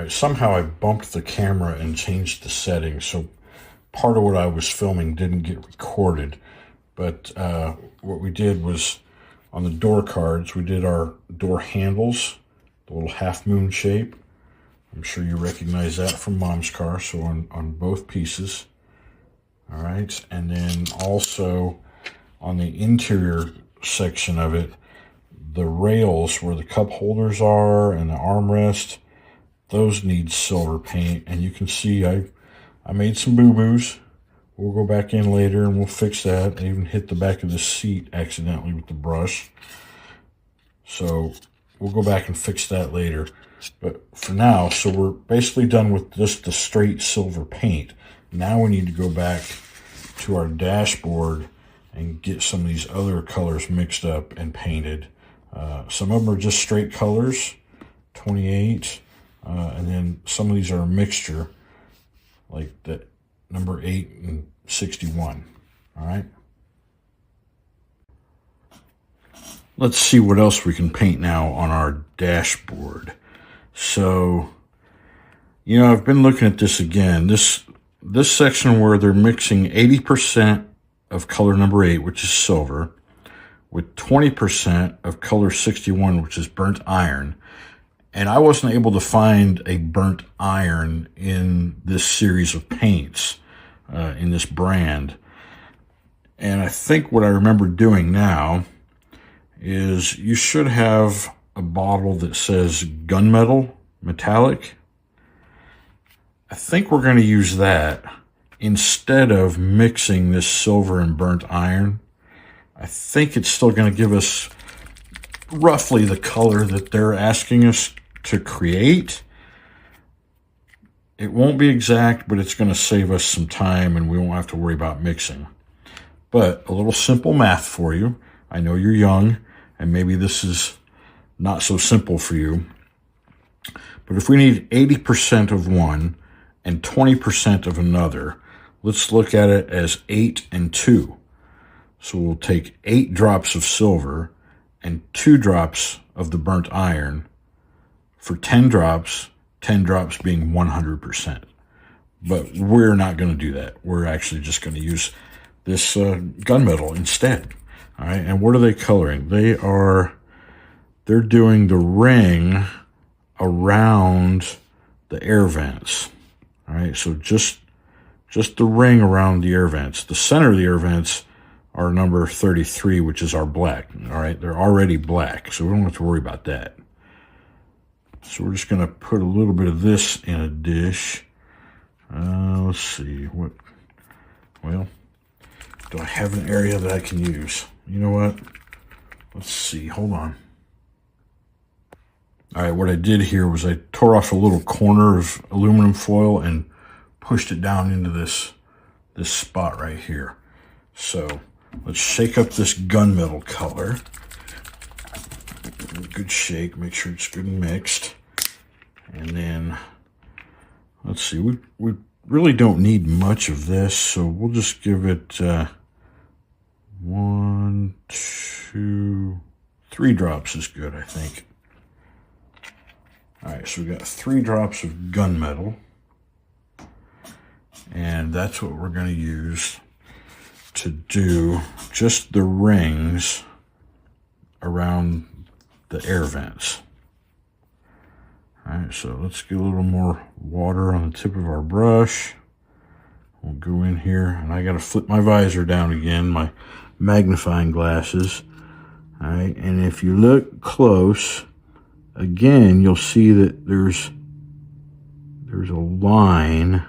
right, somehow I bumped the camera and changed the settings, so part of what I was filming didn't get recorded. But what we did was, on the door cards, we did our door handles, the little half moon shape. I'm sure you recognize that from Mom's car, so on both pieces. All right, and then also on the interior section of it, the rails where the cup holders are and the armrest, those need silver paint. And you can see I made some boo-boos. We'll go back in later and we'll fix that. I even hit the back of the seat accidentally with the brush. So we'll go back and fix that later. But for now, so we're basically done with just the straight silver paint. Now we need to go back to our dashboard and get some of these other colors mixed up and painted. Some of them are just straight colors, 28, and then some of these are a mixture, like that number 8 and 61. All right. Let's see what else we can paint now on our dashboard. So, you know, I've been looking at this again. This section where they're mixing 80% of color number 8, which is silver, with 20% of color 61, which is burnt iron. And I wasn't able to find a burnt iron in this series of paints, in this brand. And I think what I remember doing now is you should have a bottle that says gunmetal metallic. I think we're going to use that instead of mixing this silver and burnt iron. I think it's still going to give us roughly the color that they're asking us to create. It won't be exact, but it's going to save us some time and we won't have to worry about mixing. But a little simple math for you. I know you're young and maybe this is not so simple for you. But if we need 80% of one and 20% of another, let's look at it as 8 and 2. So we'll take 8 drops of silver and 2 drops of the burnt iron for 10 drops being 100%. But we're not going to do that. We're actually just going to use this gunmetal instead. All right, and what are they coloring? They're doing the ring around the air vents. All right, so just the ring around the air vents. The center of the air vents are number 33, which is our black. All right, they're already black, so we don't have to worry about that. So we're just going to put a little bit of this in a dish. Let's see. Well, do I have an area that I can use? You know what? Let's see. Hold on. All right, what I did here was I tore off a little corner of aluminum foil and pushed it down into this spot right here. So let's shake up this gunmetal color. Good shake, make sure it's good and mixed. And then, let's see, we really don't need much of this, so we'll just give it 1, 2, 3 drops is good, I think. All right, so we got 3 drops of gunmetal. And that's what we're going to use to do just the rings around the air vents. All right, so let's get a little more water on the tip of our brush. We'll go in here, and I got to flip my visor down again, my magnifying glasses. All right, and if you look close, again, you'll see that there's a line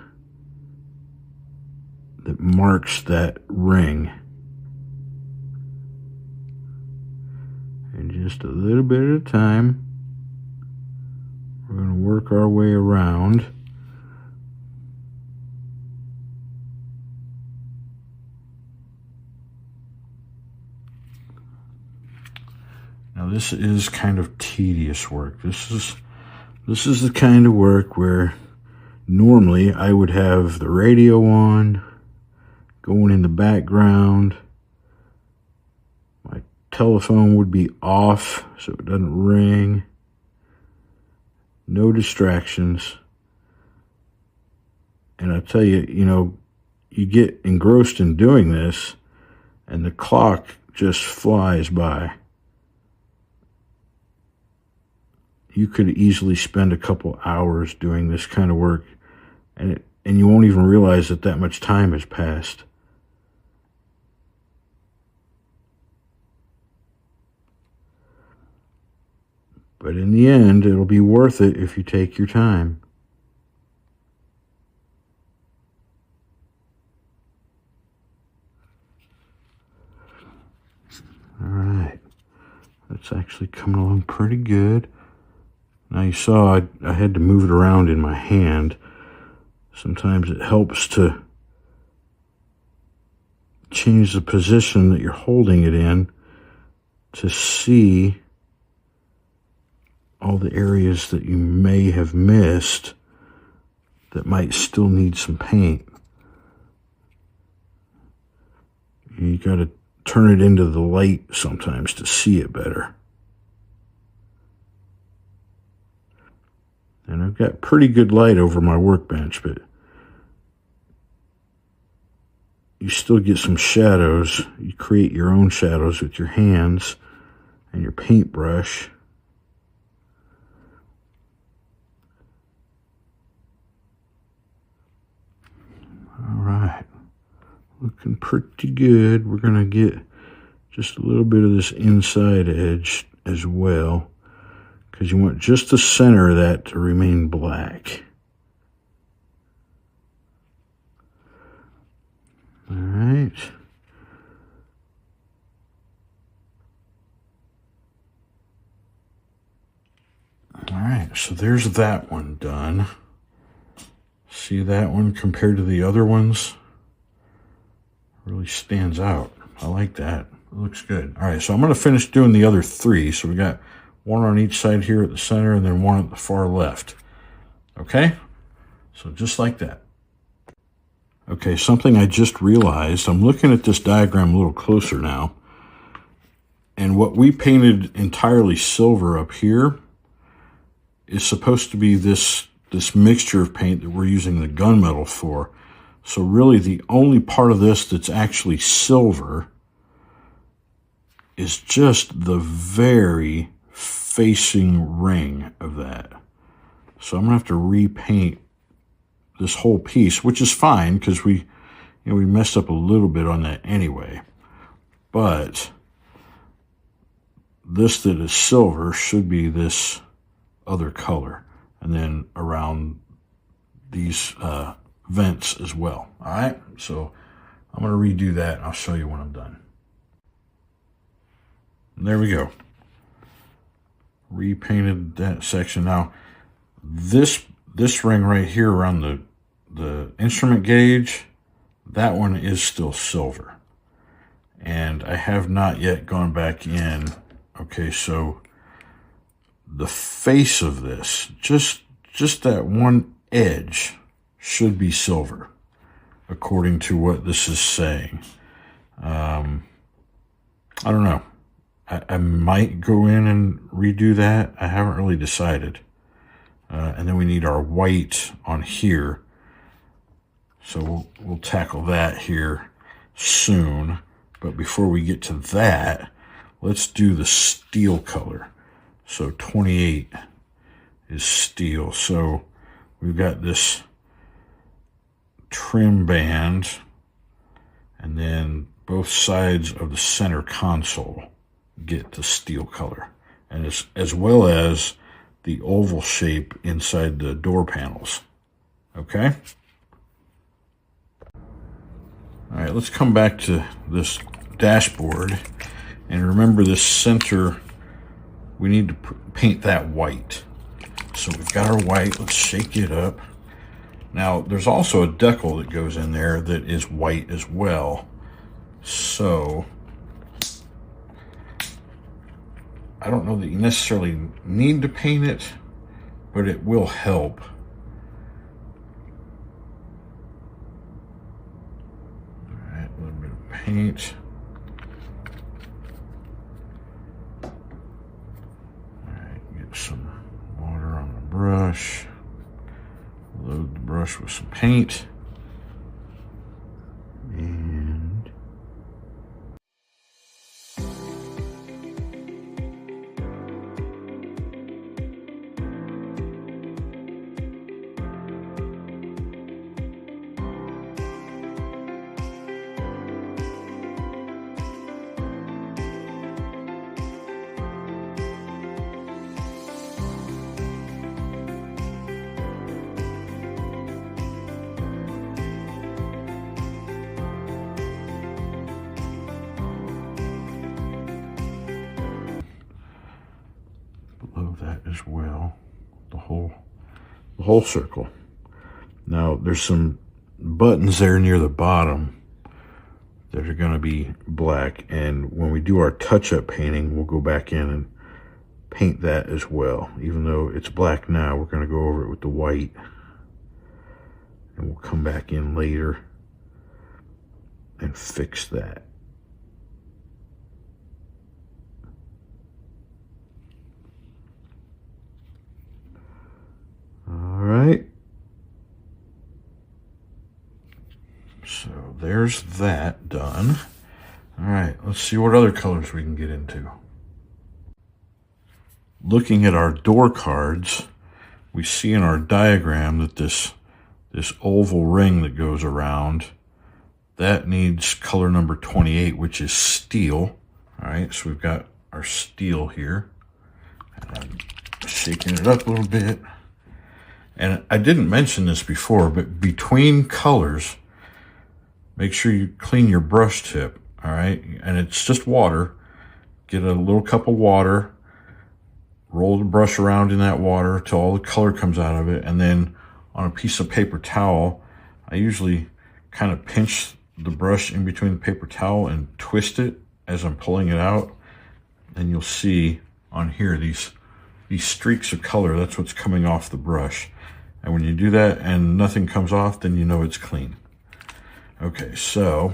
that marks that ring. And just a little bit at a time, we're going to work our way around. Now this is kind of tedious work. This is the kind of work where normally I would have the radio on, going in the background. My telephone would be off so it doesn't ring. No distractions. And I tell you, you know, you get engrossed in doing this, and the clock just flies by. You could easily spend a couple hours doing this kind of work, and you won't even realize that that much time has passed. But in the end, it'll be worth it if you take your time. All right, that's actually coming along pretty good. Now you saw I had to move it around in my hand. Sometimes it helps to change the position that you're holding it in to see all the areas that you may have missed that might still need some paint. You got to turn it into the light sometimes to see it better. And I've got pretty good light over my workbench, but you still get some shadows. You create your own shadows with your hands and your paintbrush. All right, looking pretty good. We're gonna get just a little bit of this inside edge as well, because you want just the center of that to remain black. All right. All right, so there's that one done. See that one compared to the other ones? Really stands out. I like that. It looks good. All right, so I'm going to finish doing the other three. So we got one on each side here at the center and then one at the far left. Okay? So just like that. Okay, something I just realized. I'm looking at this diagram a little closer now. And what we painted entirely silver up here is supposed to be this mixture of paint that we're using the gunmetal for. So really the only part of this that's actually silver is just the very facing ring of that. So I'm gonna have to repaint this whole piece, which is fine because we messed up a little bit on that anyway. But this that is silver should be this other color, and then around these vents as well. All right, so I'm going to redo that and I'll show you when I'm done. And there we go. Repainted that section. Now this ring right here around the instrument gauge, that one is still silver, and I have not yet gone back in. Okay, so the face of this, just that one edge should be silver, according to what this is saying. I don't know. I might go in and redo that. I haven't really decided. And then we need our white on here. So we'll tackle that here soon. But before we get to that, let's do the steel color. So 28 is steel. So we've got this trim band, and then both sides of the center console get the steel color, and as well as the oval shape inside the door panels. Okay? All right, let's come back to this dashboard, and remember this center, we need to paint that white. So we've got our white, let's shake it up. Now, there's also a decal that goes in there that is white as well. So I don't know that you necessarily need to paint it, but it will help. All right, a little bit of paint. All right, get some water on the brush. Load the brush with some paint. as well, the whole circle. Now there's some buttons there near the bottom that are going to be black, and when we do our touch-up painting, we'll go back in and paint that as well. Even though it's black now, we're going to go over it with the white, and we'll come back in later and fix that. All right. So there's that done. All right, let's see what other colors we can get into. Looking at our door cards, we see in our diagram that this oval ring that goes around, that needs color number 28, which is steel. All right, so we've got our steel here. And I'm shaking it up a little bit. And I didn't mention this before, but between colors, make sure you clean your brush tip, all right? And it's just water. Get a little cup of water, roll the brush around in that water till all the color comes out of it, and then on a piece of paper towel, I usually kind of pinch the brush in between the paper towel and twist it as I'm pulling it out. And you'll see on here these streaks of color. That's what's coming off the brush. And when you do that and nothing comes off, then you know it's clean. Okay, so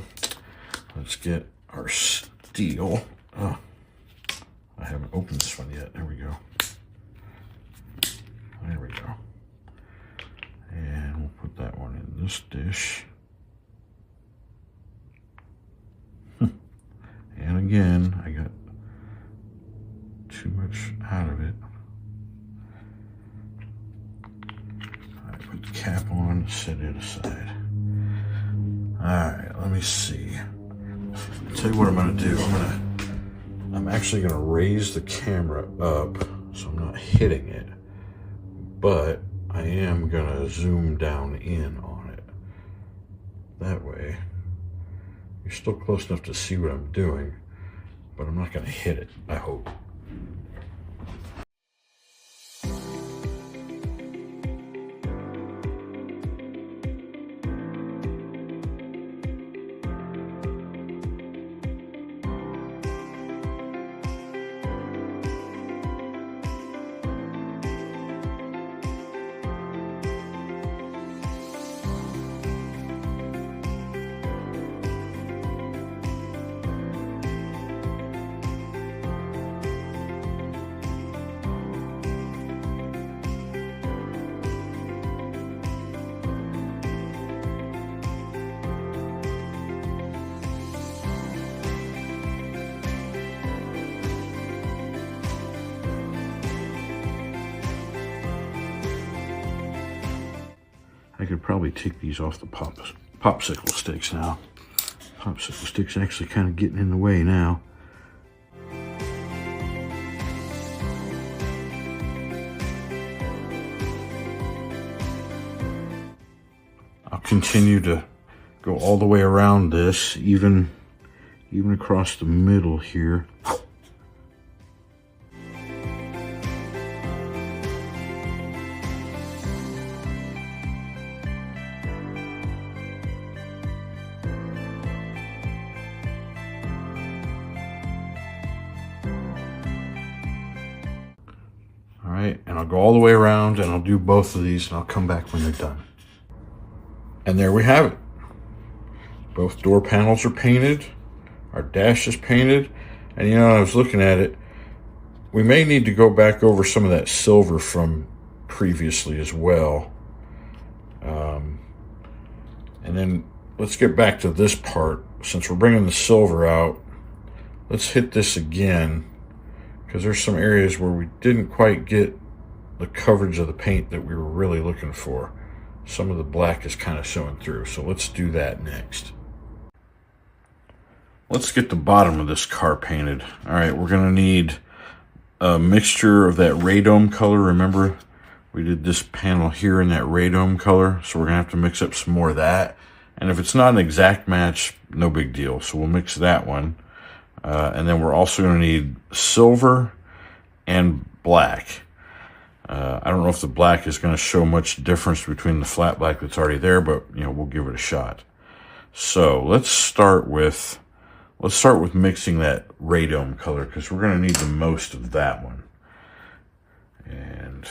let's get our steel. Oh, I haven't opened this one yet. There we go. There we go. And we'll put that one in this dish. And again, I got too much out of it. I put the cap on, set it aside. All right, let me see. I'll tell you what I'm gonna do. I'm actually gonna raise the camera up so I'm not hitting it, but I am gonna zoom down in on it. That way, you're still close enough to see what I'm doing, but I'm not gonna hit it, I hope. I could probably take these off the popsicle sticks now. Popsicle sticks actually kind of getting in the way now. I'll continue to go all the way around this, even across the middle here. And I'll go all the way around and I'll do both of these and I'll come back when they're done. And there we have it. Both door panels are painted. Our dash is painted. And you know, I was looking at it, we may need to go back over some of that silver from previously as well. And then let's get back to this part. Since we're bringing the silver out, let's hit this again, because there's some areas where we didn't quite get the coverage of the paint that we were really looking for. Some of the black is kind of showing through, so let's do that next. Let's get the bottom of this car painted. All right, we're gonna need a mixture of that radome color. Remember, we did this panel here in that radome color, so we're gonna have to mix up some more of that. And if it's not an exact match, no big deal. So we'll mix that one. And then we're also gonna need silver and black. I don't know if the black is going to show much difference between the flat black that's already there, but we'll give it a shot. So let's start with mixing that radome color, because we're going to need the most of that one. And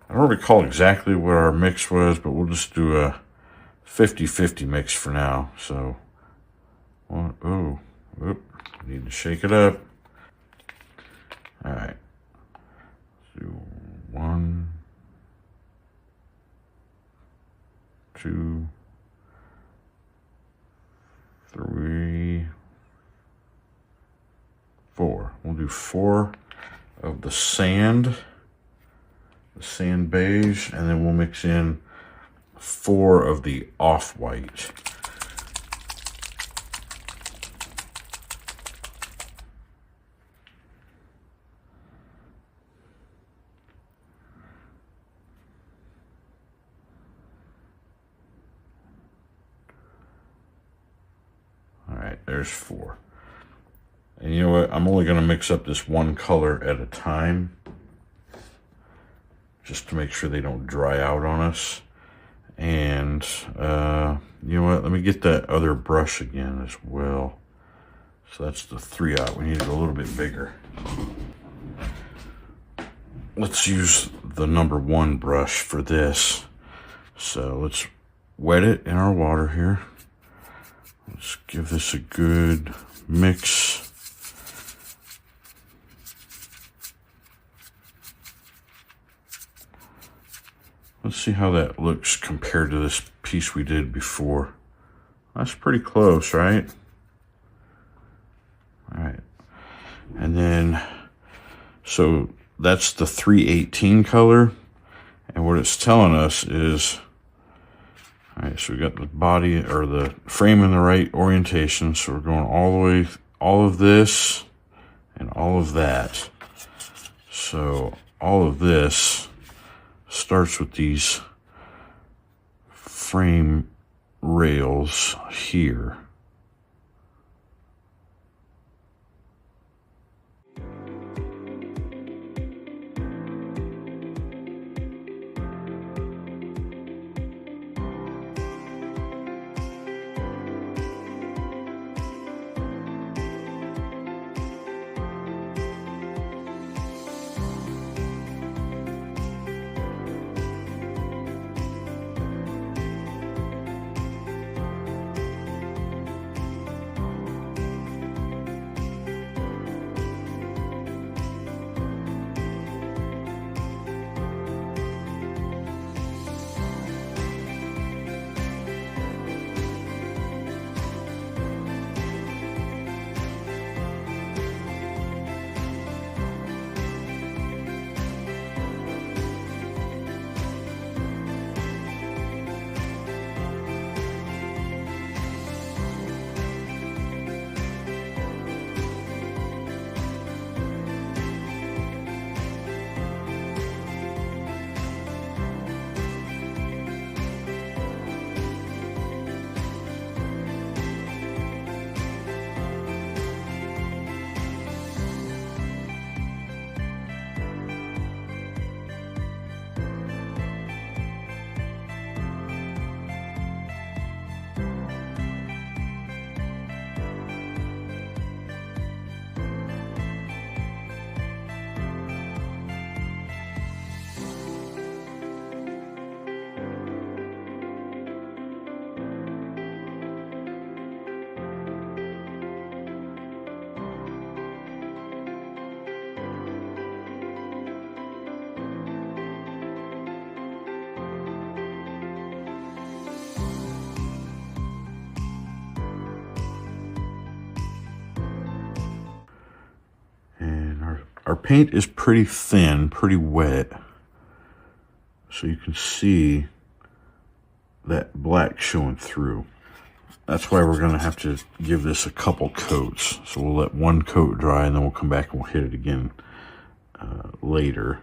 I don't recall exactly what our mix was, but we'll just do a 50-50 mix for now. So, need to shake it up. All right. So 1, 2, 3, 4. We'll do 4 of the sand beige, and then we'll mix in 4 of the off-white. All right, there's 4. And you know what? I'm only going to mix up this one color at a time, just to make sure they don't dry out on us. And you know what? Let me get that other brush again as well. So that's the 3/0. We need to go a little bit bigger. Let's use the number 1 brush for this. So let's wet it in our water here. Let's give this a good mix. Let's see how that looks compared to this piece we did before. That's pretty close, right? All right. And then, so that's the 318 color. And what it's telling us is, all right, so we got the body or the frame in the right orientation. So we're going all the way, all of this and all of that. So all of this starts with these frame rails here. Our paint is pretty thin, pretty wet. So you can see that black showing through. That's why we're gonna have to give this a couple coats. So we'll let 1 coat dry and then we'll come back and we'll hit it again later.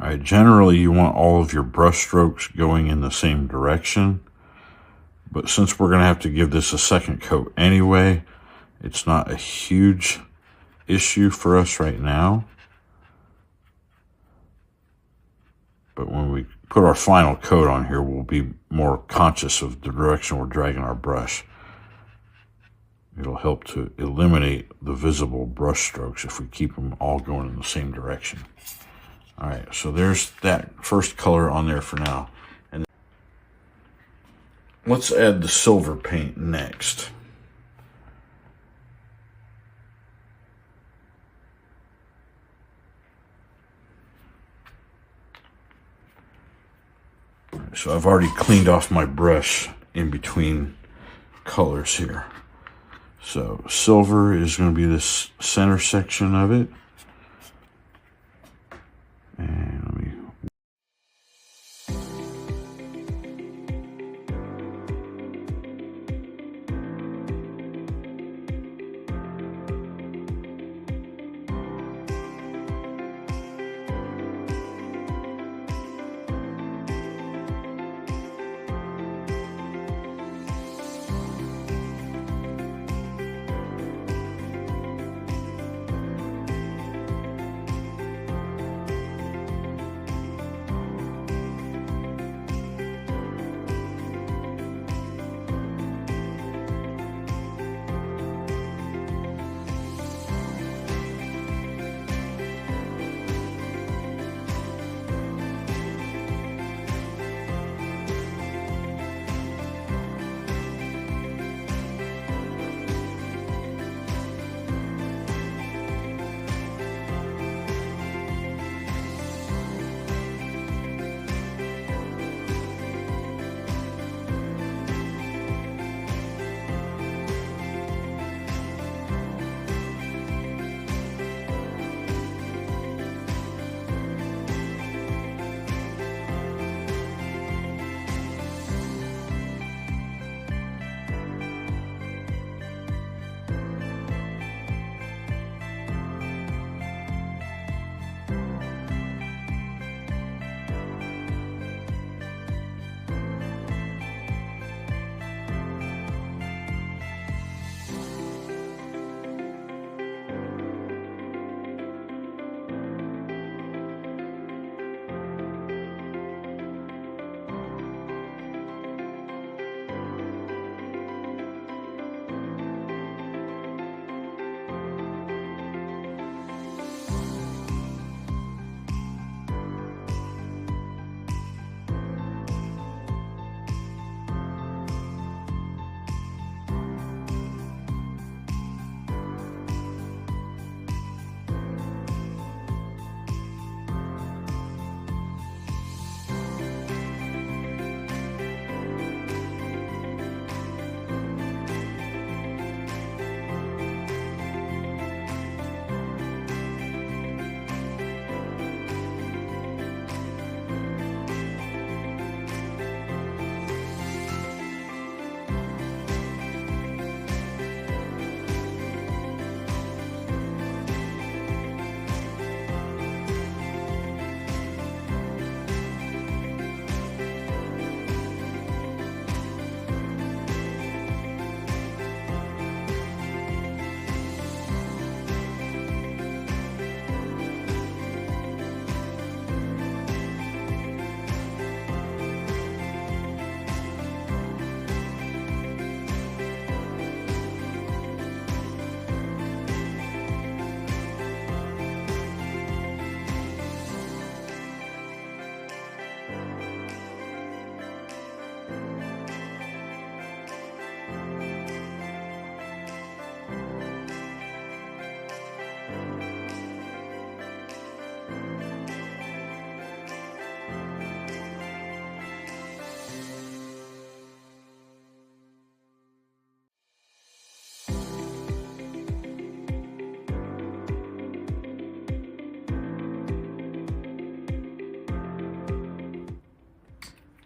right, generally you want all of your brush strokes going in the same direction, but since we're going to have to give this a second coat anyway, it's not a huge issue for us right now. But when we put our final coat on here, we'll be more conscious of the direction we're dragging our brush. It'll help to eliminate the visible brush strokes if we keep them all going in the same direction. All right, so there's that first color on there for now. And let's add the silver paint next. So I've already cleaned off my brush in between colors here. So silver is going to be this center section of it. And let me...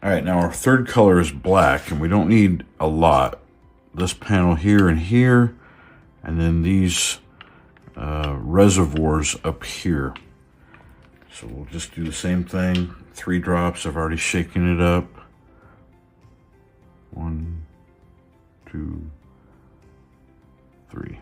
All right, now our third color is black, and we don't need a lot. This panel here and here, and then these reservoirs up here. So we'll just do the same thing. 3 drops. I've already shaken it up. 1, 2, 3.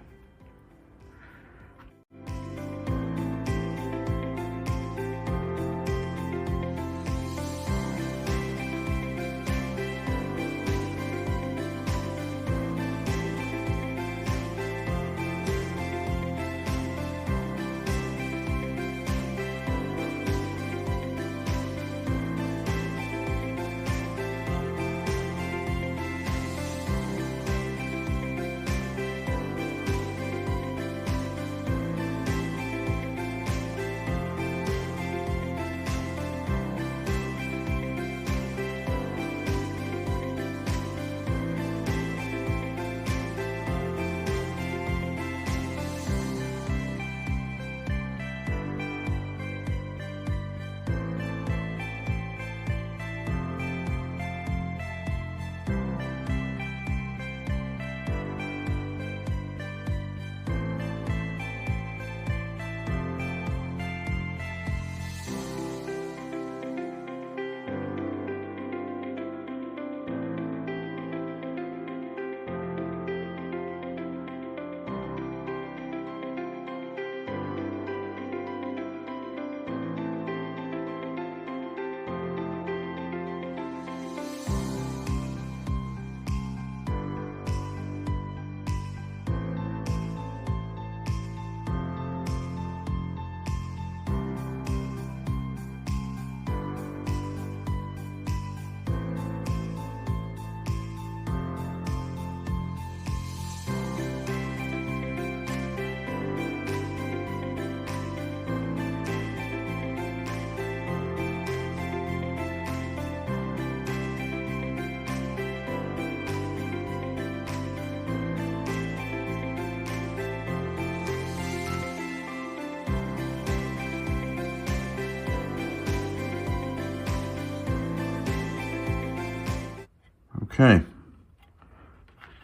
Okay,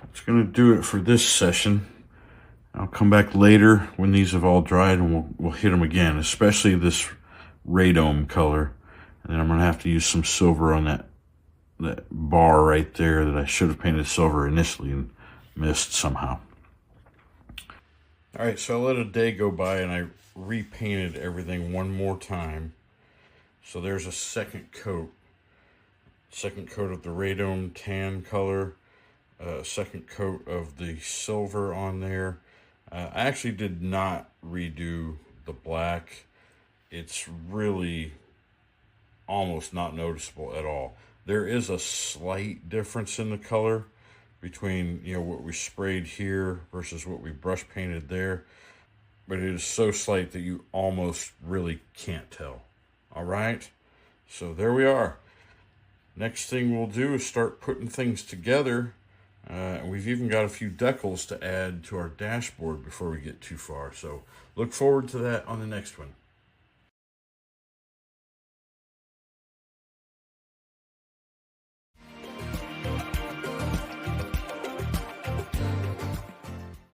that's going to do it for this session. I'll come back later when these have all dried and we'll hit them again, especially this radome color. And then I'm going to have to use some silver on that bar right there that I should have painted silver initially and missed somehow. All right, so I let a day go by and I repainted everything one more time. So there's a second coat. Second coat of the radome tan color, second coat of the silver on there. I actually did not redo the black. It's really almost not noticeable at all. There is a slight difference in the color between, you know, what we sprayed here versus what we brush painted there, but it is so slight that you almost really can't tell. All right, so there we are. Next thing we'll do is start putting things together. We've even got a few decals to add to our dashboard before we get too far. So look forward to that on the next one.